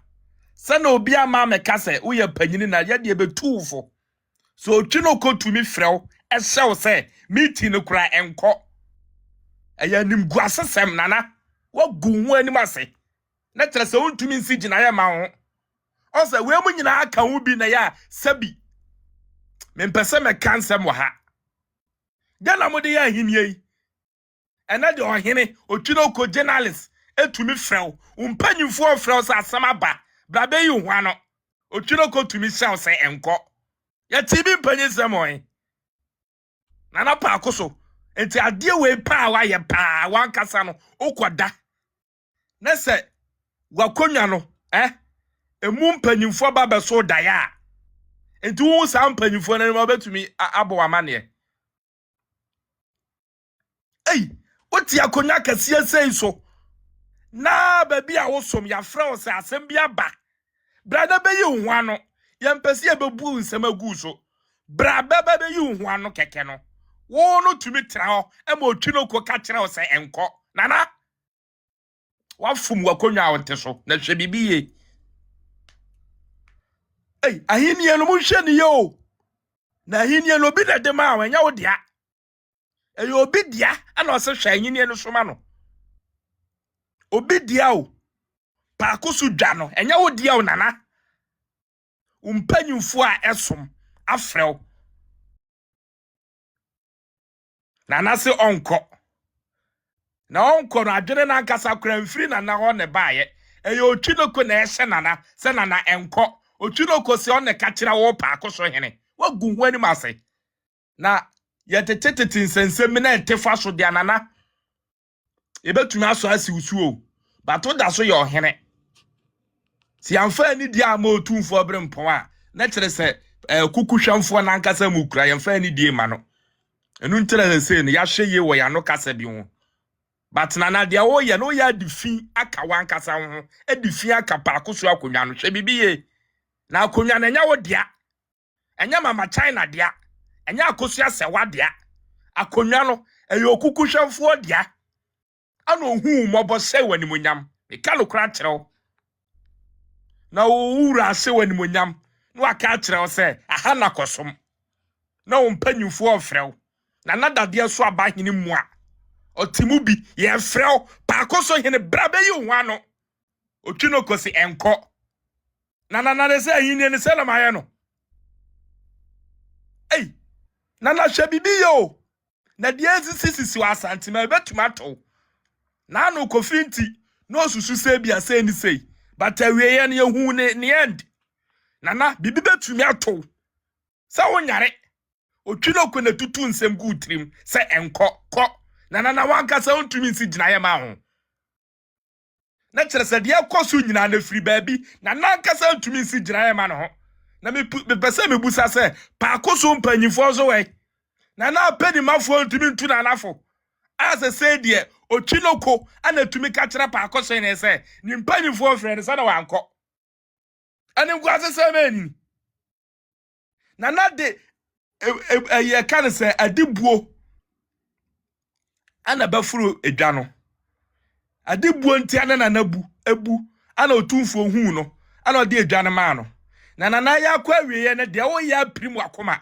sana obi ama meka se uye panyini na ye de betuufo so Otwinoko tumi frew e hyew se meeting no kura enko eya nim guasesem nana wagu hu anim ase na tere se untumi nsi gina ye ma ho o se we mu nyina aka hu bi na ya sabi mempese me kansem wa ha gana mo de ya hinie ena de ohene Otwinoko journalist etumi frɛw umpanyimfo frɛw sa asama ba brabe yi hwa no Otwinoko tumi hyɛw sɛ enko ya tibi mpanyisɛm ɔn nana Pakoso enti ade we pa wa ye pa wan kasa no okoda na sɛ wakonwa no emu mpanyimfo ba beso da ya enti wo sa mpanyimfo na ma betumi abo amane oti akonwa kase sei so na baby a wosom ya frɛ sɛ asɛm bia ba brada be yi hwa no yempɛse e bebu nsɛm agu so braba be yi hwa no keke no wo no tumi tra ho e ma Otwinoko ka kyerɛ sɛ enko nana wafum wakonwa wonte so na hwɛ bibiye ahini no mu hwɛ ne yo na ahini no bi na de ma wanya wo dia obi dia ana ɔsɛ hwɛ ahini no so ma no obi dia o Pakoso dwa no enya wo dia o nana umpanyimfo a esom afrɛw nana se onko na onko no adwene na nkasa kora mfiri nana ho ne baaye Otwinoko na ehye nana se nana enko Otwinoko se on ne ka kira wo Pakosohene wagu ho anim ase na yetetetete nsensem na entefa so de nana ebetumi aso asi usuo bato da so ye ohene si amfa ni dia ma otumfo brempon a na kire se kukuhwamfo na nkasa mu kura yamfa ni die ma no enu ntere se no ya hweye wo ya no kasa bi ho but na dia wo ye no ya difi aka wan kasa ho edifi aka Pakoso akonwa no hwe bibiye na akonwa na nya wo dia enya mama China dia enya akosu asewa dia akonwa no okukuhwamfo dia ana ohu mobo se wani monyam e kalo kra kyerɛw na owura ase wani monyam no aka kyerɛw se aha na kosom na ompanyimfo ofrɛw na nadade so abahene mu a otimu bi ye frɛw Pakosohene brabe yi hwa no Otwinoko se enko na de se ahini ne se na maye no na hwɛ bibi yo na de sisi wa santima betuma to na no kofinti no susu se bia se ni sei but awieye ne yehu ne end nana bibi betumi ato sa wonyare Otwinoko na tutu nsem gu trim se enko ko nana wanka sa ontumi nsi ginaye ma ho na kyerɛ sɛ de akoso nyina na firi baabi nana anka sa ontumi nsi ginaye ma no ho na me pese me busa se Pakoso mpanyimfo so we nana pedi mafo ontumi ntu na anafo ase se de Otwinoko ana tumi ka kyerɛ Pakosohene se ni mpanyimfo frɛ sa na wanko ani ngu ase se mani nana de ye kan se adibuo ana bafuro edwa no adibuo nti ana nanabu ebu ana otumfo hu no ana ode edwa no ma no nana ya kwa wiye ne de wo ya primu akoma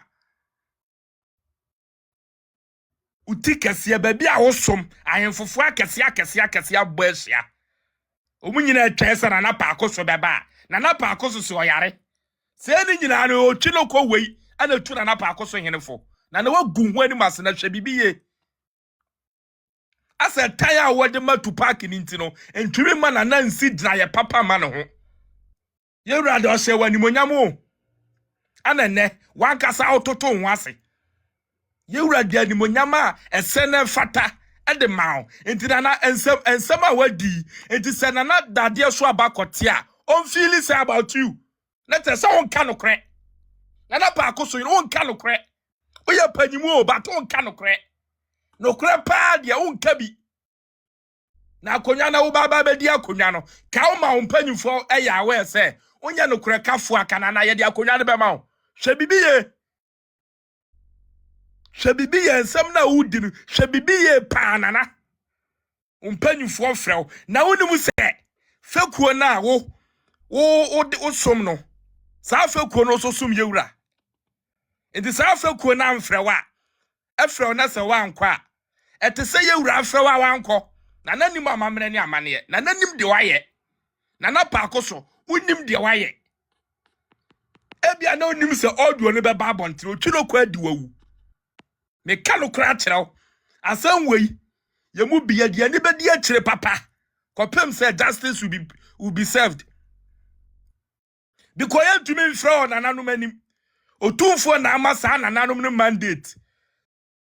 utikese baabi a wosom ayenfofo akese abɔ ahia omunyina atwɛse nana Pakoso beba nana Pakoso so oyare se ni nyina no Otwinoko wei ana tu nana Pakosohene fo nana wagu ho anim ase na hwɛ bibiye asa taya wode ma Tupac ni ntino entumi ma nana nsi dra ye papa ma no ho ye wura de o se wani monyam o ana ne wankasa ototo ho ase ye wura de ani monyam a ese ne fata ede ma enti na ensem a wadi enti se nana dade so abakote a on feel say about you na te se on ka no kre nana Pakoso you on ka no kre o ye panyimu o but on ka no kre no kre pa de on ka bi na akonwa na wo baba be di akonwa no ka o ma ompanyimfo eya awe se onya no kre kafo aka na ye di akonwa ne be ma o hwe bibiye nsem na wudi no hwe bibiye pa nana ompanyimfo frɛw na wonimu se fekuo na wo som no sa fekuo no so som yewura enti sa fekuo na mfrɛwa efrɛw na se wankwa ete se yewura afrɛwa wankɔ na nanim amamre ne amane na nanim de waye nana Pakoso unim de waye ebia na onim se oduo ne beba abontre Otwinoko adi wawu me ka no kra kyerɛw asɛm wei Ye mu bi ye de ni be de akire papa. Kopem say justice will be served. Because ye to me fra nananom anim. Otumfo na amasa nananom no mandate.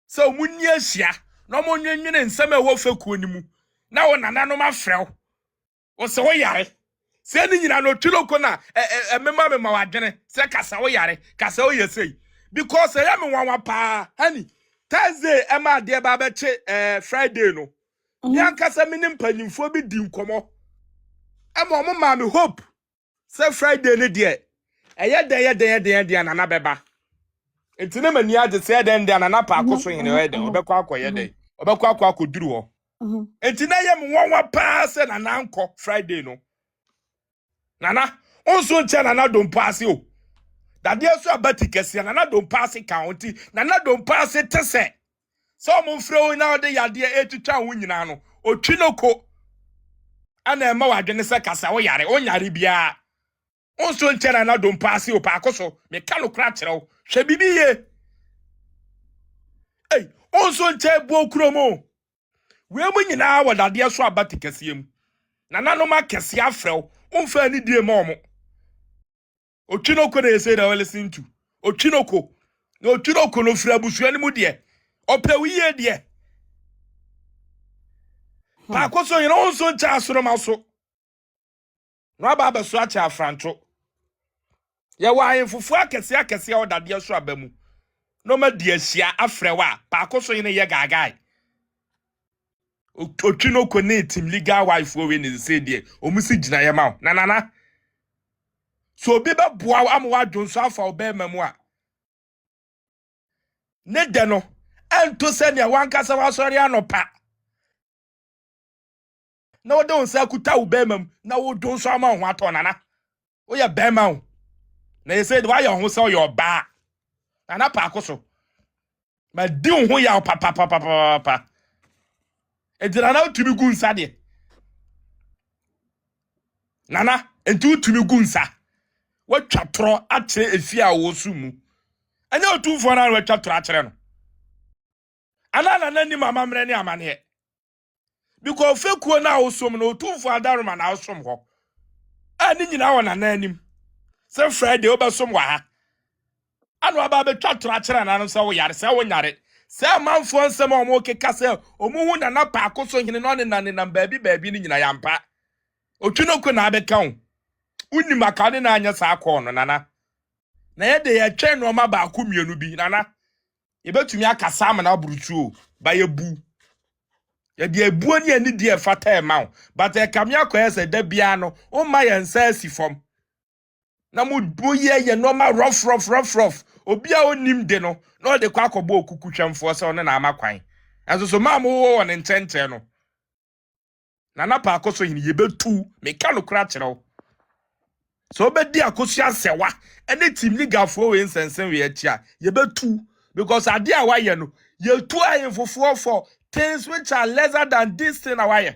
So munni ahia. No mo nwenwene nsem e wo fakuo ni mu. Na wo nananom afrew. Wo se wo yare. Se ni nyina no twiloko na mema wadwene. Se kasa wo yare, kasa wo yesei. Because I am one pa, honey. Thursday ema de ba beche Friday no. Nyan kasa minim panyimfo bi di nkomo. Ema mo ma me hope. Say Friday ne de. Eye de na beba. Entine mani ade say de na pa akosohene we de. Obekọ akoye de. Obekọ akoduru ho. Entine yem nwanwa pa se na anko Friday no. Nana, onso nche na don pass o. That there so abati kesi na don pass county. Na don pass tese. So mo mfre na de yade etwitwa ho nyina no. Otwinoko. Ana ema wadwene se kasa wo yare, onyare bia. Onso nche na don pass o pa akoso. Me ka no kra kire wo. Hwe bibiye. Ei, onso nche bu okromo. We mu nyina wa dade so abati kesi mu. Na no ma kesi afrew. Umfa ni die momo. Otwinoko na say that we listen to. Otwinoko. Na Otwinoko no fira busu ani mu de. Opewiye de. PAKOSOHENE onso ncha asoro maso. No ba so acha afranto. Ye wa ahemfofo akese odade so abamu. No ma di ahia afrewa. PAKOSOHENE ye gagai. Otwinoko na team legal wife we ni say de. Omusi gina ye ma. Na. So obi be boa amwa dwonso afa obema mu a. Ne de no ento se ne wankasa wasori anopa. Na wo don sa kuta obema mu na wo dwonso ama ho ato nana. Wo ye bema wo. Na ye say why your ho say your ba. Nana PAKOSO. Ma di ho ya papa. E dira na utumi gu nsa de. Nana enti utumi gu nsa. Wo twatro akire Afia wo su mu. Anya otumfo na wo twatro akire no. Ana nani mama mre ni amane. Because fekuo na osom no otumfo adaroma na osom ho. Ani nyina wona na anim. Se Friday obesom wa ha. Anu aba be twatro akire na no se wo yare se wo nyare. Se manfo nsem omo keka se omuhu na PAKOSOHENE no ne na baabi ni nyina yampa. Otwinoko na abeka ho. Uni makane na anya sa akọ no nana. Na ye de ye twen no ma ba akomienu bi nana. Ye betumi akasa ama na burutu o ba ye bu. Ye de ebu ani ani de fata e ma. But e kamya ko ese da bia no o ma ye nsa asifom. Na mu ye normal rough. Obi a onim de no na o de kwa akobo okukutwemfo se one na amakwan. Enso so ma mo wo ne ntenten no. Nana PAKOSOHENE ye betu me ka no kra kire. So obedi akosia sewa ene team league for we nsensen we achia ye betu because ade a waye no ye tu ahemfofo for things which are lesser than this thing a waye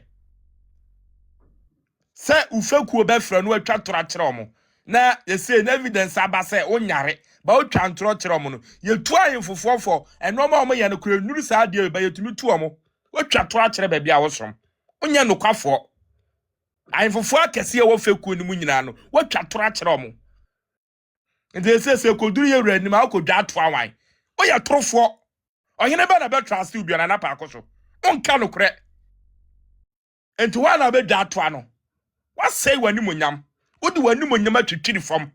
se ufeku obefra no atwa tora kire omo na ye say evidence aba say onyare ba otwa ntoro kire omo no ye tu ahemfofo for eno ma omo ye no kura nuru sa ade ba ye tumi tu omo otwa tora kire ba bia wosom onya no kwafo ahemfofo akese wo feku ni mu nyina no watwa tora kire omo. Nde se koduru ye wura ni ma akodwa ato awan. Oya torofo. Ohene ba na be trust u bia na PAKOSO. Onka no kre. Enti wa na be dwa ato ano. Wa sei wani monyam. Wodi wani monyam atwitwiri fam.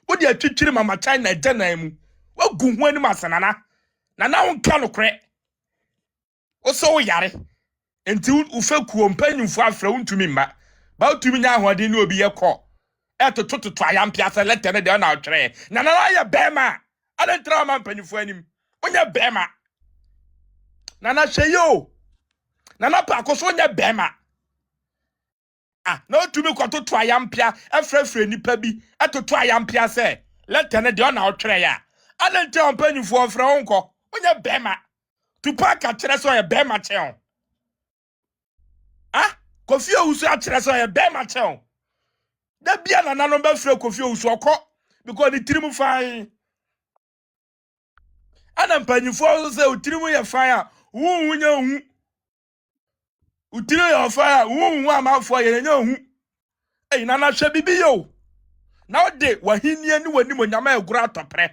Wodi atwitwiri mama China edenan mu. Wa gu ho ani masanana. Na onka no kre. O so wo yare. Enti u fekuo mpanyimfo afra untumi mma. Ba utumi nya ahode ni obi ye kọ. Toto ayampia se letter de na otwere na ya bema adentra ma mpanifo anim onya bema na hweyo na PAKOSO onya bema na otumi kwato ayampia efrefre nipa bi atoto ayampia se letter de na otwere ya adentra mpanifo ofra onko onya bema Tupac a kire so ya bema cheon Kofi Owusu a kire so ya bema cheon da bia na nanom be frɛ Kofi Owusu okɔ because the tirimu fine ana mpanyifo se o tirimu ye fine a wunya hu Utire your fire, who am for you? Hey, Nana Shabibi yo. Now de wahini ni wani mo nyama egura atopre.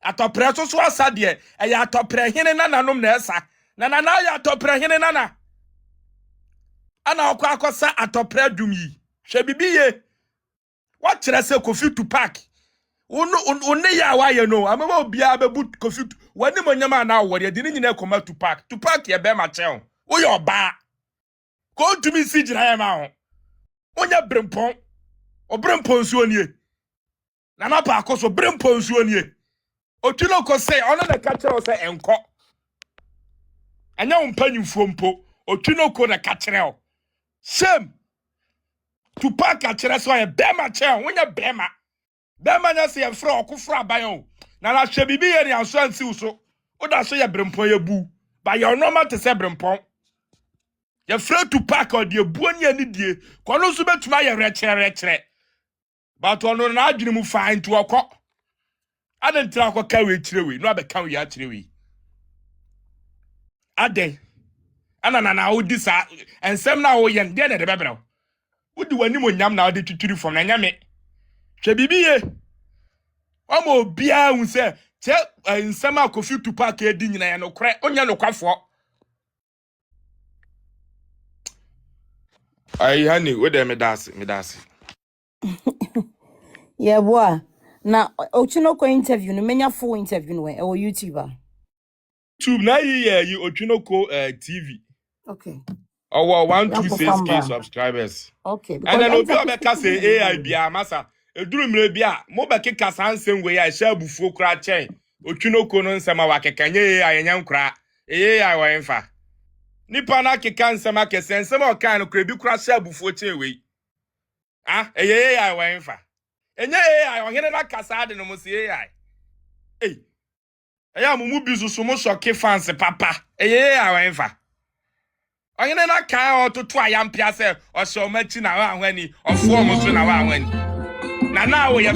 Atopre so asadie. E ya atopre hene nana nom na esa. Nana na ya atopre hene nana. Ana okwa akosa atopre dum yi. Shabibi ye. What kire se Kofi Tupac. One ya wa ye no. Amama obia bebu Kofi. Wani mo nyama na awore de ni nyina koma Tupac. Tupac ye be ma cheon. Wo yo ba. Go to me see jira ma ho. Onya brempon. Obrempon suonie. Nana PAKOSO brempon suonie. Otwinoko say ono na catcher o say enko. Anya umpanyimfo mpo. Otwinoko na catcher o. Shame. Tupac catcher so ye bema chen, wonya bema. Bema nya say enfra okufra abayon. Nana hwe bibi ye ni anso ansi uso. Oda so ye brempon ye bu. Ba ye normal to say brempon. Ye fra Tupac o de bu ani ani die. Kono so betuma ye rechere. But ono na adwene mu fine to okọ. Adentra akọ ka we kirewe, no abeka we ya kirewe. Aden. Ana na odi sa ensem na wo ye de de bebrew. Wodi wani mo nyam na odi twitwiri fom na nyame. Hwe bibiye. Omo obia hu se che ensem akofi Tupac edi nyina ya no kre, onya no kwafo. Ai hani we de me dase. Yeah, boy. Now, Otwinoko interview, no menya full interview no or YouTuber. YouTube na yi Otwinoko TV. Okay. Our 126K subscribers. Okay. And then obi obeka say AI bia masa. Eduru mre bia mo be keka sansem we ya sha bufuo kra chen. Otwinoko no nsema wa keka nye AI nya nkra. AI wa enfa. Nipa na keka nsema kese nsema o kan no kra bi kra sha bufuo chen we. Ah, AI wa enfa. Enye AI ohene na kasa ade no mo si AI. Eh. Eya mumu bizusu mo shoke fans papa. AI wa enfa. Ohene na kan ototo ayampia se o se o machi na wa ahwani, ofo mo so na wa ahwani. Na wo ye